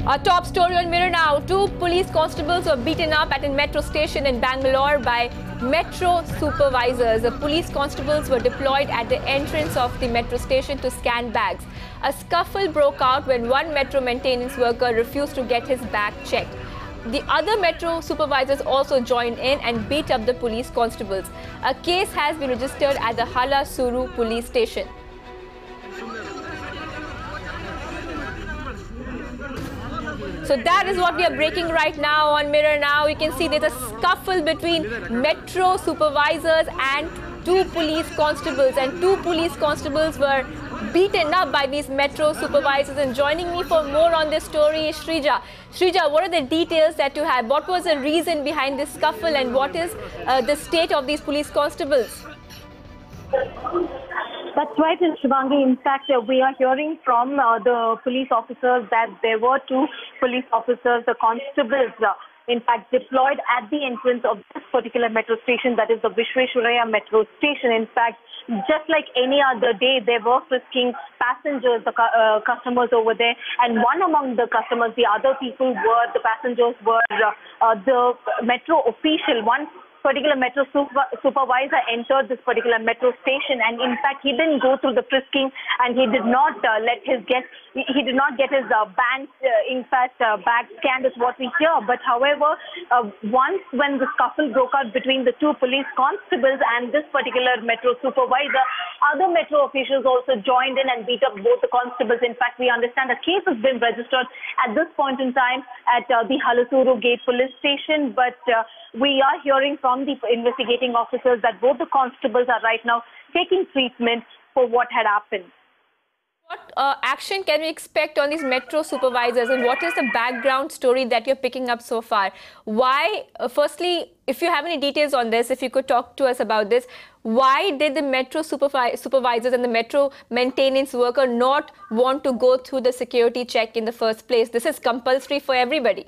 Our top story on Mirror now. Two police constables were beaten up at a metro station in Bangalore by metro supervisors. The police constables were deployed at the entrance of the metro station to scan bags. A scuffle broke out when one metro maintenance worker refused to get his bag checked. The other metro supervisors also joined in and beat up the police constables. A case has been registered at the Halasuru police station. So that is what we are breaking right now on Mirror Now. You can see there's a scuffle between metro supervisors and two police constables. And two police constables were beaten up by these metro supervisors. And joining me for more on this story is Shrija. Shrija, what are the details that you have? What was the reason behind this scuffle and what is the state of these police constables? That's right, Shivangi. In fact, we are hearing from the police officers that there were two police officers, the constables, in fact, deployed at the entrance of this particular metro station, that is the Vishveswaraya Metro Station. In fact, just like any other day, they were frisking passengers, the customers over there. And one among the customers, the other people were, the passengers were the metro official. One particular metro supervisor entered this particular metro station, and in fact he didn't go through the frisking, and he did not let his guest, he did not get his bag scanned, is what we hear. But however, once when the scuffle broke out between the two police constables and this particular metro supervisor, other metro officials also joined in and beat up both the constables. In fact, we understand a case has been registered at this point in time at the Halasuru Gate police station, but we are hearing from the investigating officers that both the constables are right now taking treatment for what had happened. What action can we expect on these metro supervisors, and what is the background story that you're picking up so far? Why, firstly, if you have any details on this, if you could talk to us about this, why did the metro supervisors and the metro maintenance worker not want to go through the security check in the first place? This is compulsory for everybody.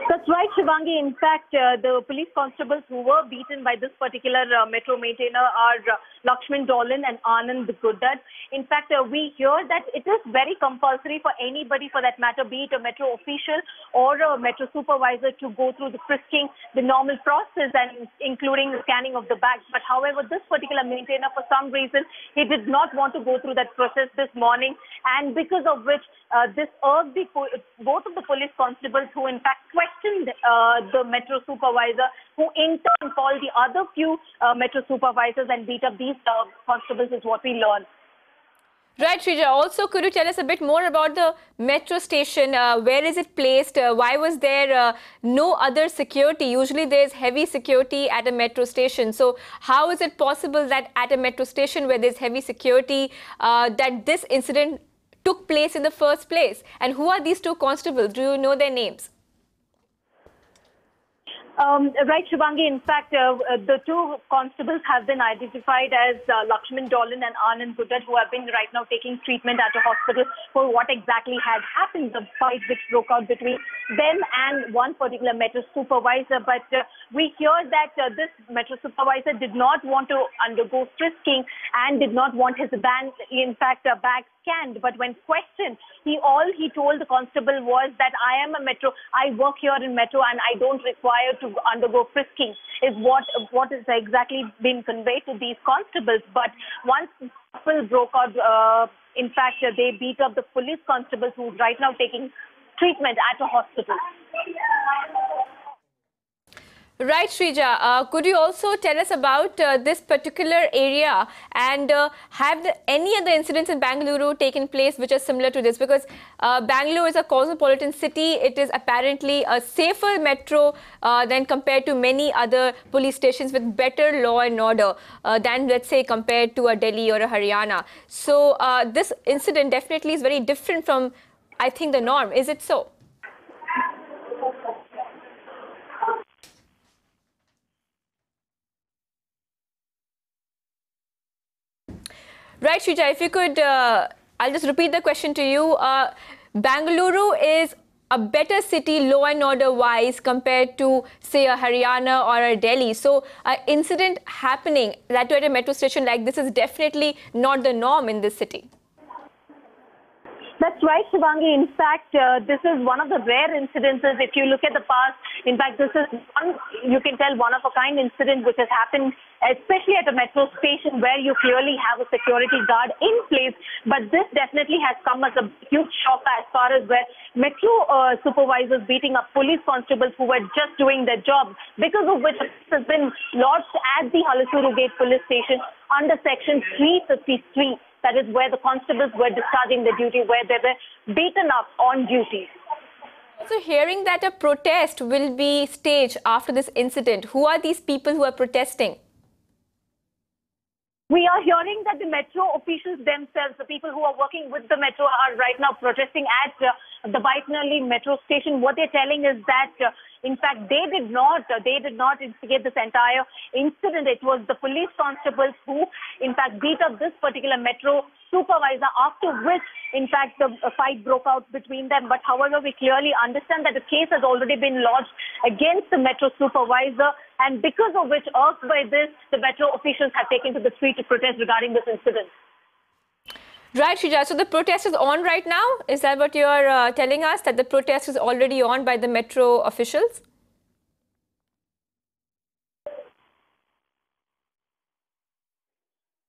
That's right, Shivangi. In fact, the police constables who were beaten by this particular metro maintainer are Lakshman Dolan and Anand Guddad. In fact, we hear that it is very compulsory for anybody, for that matter, be it a metro official or a metro supervisor, to go through the frisking, the normal process, and including the scanning of the bags. But however, this particular maintainer, for some reason, he did not want to go through that process this morning, and because of which this urged both of the police constables, who in fact questioned the metro supervisor, who in turn called the other few metro supervisors and beat up these constables, is what we learned. Right, Shrija. Also, could you tell us a bit more about the metro station? Where is it placed? Why was there no other security? Usually there is heavy security at a metro station. So how is it possible that at a metro station where there's heavy security, that this incident took place in the first place? And who are these two constables? Do you know their names? Right, Shivangi. In fact, the two constables have been identified as Lakshman Dolan and Anand Guddad, who have been right now taking treatment at a hospital for what exactly had happened, the fight which broke out between them and one particular metro supervisor. But we hear that this metro supervisor did not want to undergo frisking and did not want his bag scanned. But when questioned, all he told the constable was that I am a metro, I work here in metro, and I don't require to undergo frisking, is what is exactly being conveyed to these constables. But once the scuffle broke out, in fact, they beat up the police constables, who's right now taking treatment at a hospital. Right, Shrija. Could you also tell us about this particular area, and have any other incidents in Bengaluru taken place which are similar to this? Because Bengaluru is a cosmopolitan city. It is apparently a safer metro than compared to many other police stations with better law and order than, let's say, compared to a Delhi or a Haryana. So this incident definitely is very different from, I think, the norm. Is it so? Right, Shrija, if you could, I'll just repeat the question to you. Bangalore is a better city law and order wise compared to, say, a Haryana or a Delhi. So an incident happening that at a metro station like this is definitely not the norm in this city. That's right, Shivangi. In fact, this is one of the rare incidences. If you look at the past, in fact, this is one, you can tell, one-of-a-kind incident which has happened, especially at a metro station where you clearly have a security guard in place. But this definitely has come as a huge shock as far as where metro supervisors beating up police constables who were just doing their job, because of which it has been lodged at the Halasuru Gate police station under section 353. That is where the constables were discharging their duty, where they were beaten up on duty. So hearing that a protest will be staged after this incident, who are these people who are protesting? We are hearing that the metro officials themselves, the people who are working with the metro, are right now protesting at the Vishveswaraya Metro Station. What they're telling is that, in fact, they did not instigate this entire incident. It was the police constables who, in fact, beat up this particular metro supervisor, after which, in fact, the fight broke out between them. But however, we clearly understand that the case has already been lodged against the metro supervisor, and because of which, urged by this, the metro officials have taken to the street to protest regarding this incident. Right, Shrija. So the protest is on right now? Is that what you're telling us, that the protest is already on by the metro officials?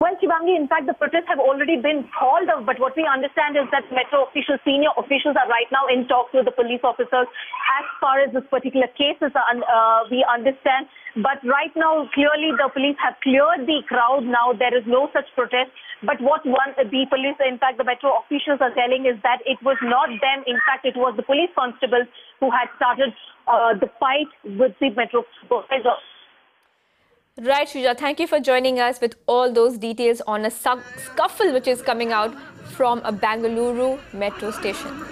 Well, Shivangi, in fact, the protests have already been called off, but what we understand is that metro officials, senior officials, are right now in talks with the police officers as far as this particular case is, we understand. But right now, clearly the police have cleared the crowd now. There is no such protest. But what the police, in fact, the metro officials are telling is that it was not them. In fact, it was the police constables who had started the fight with the metro supervisor. Right, Shrija. Thank you for joining us with all those details on a scuffle which is coming out from a Bengaluru metro station.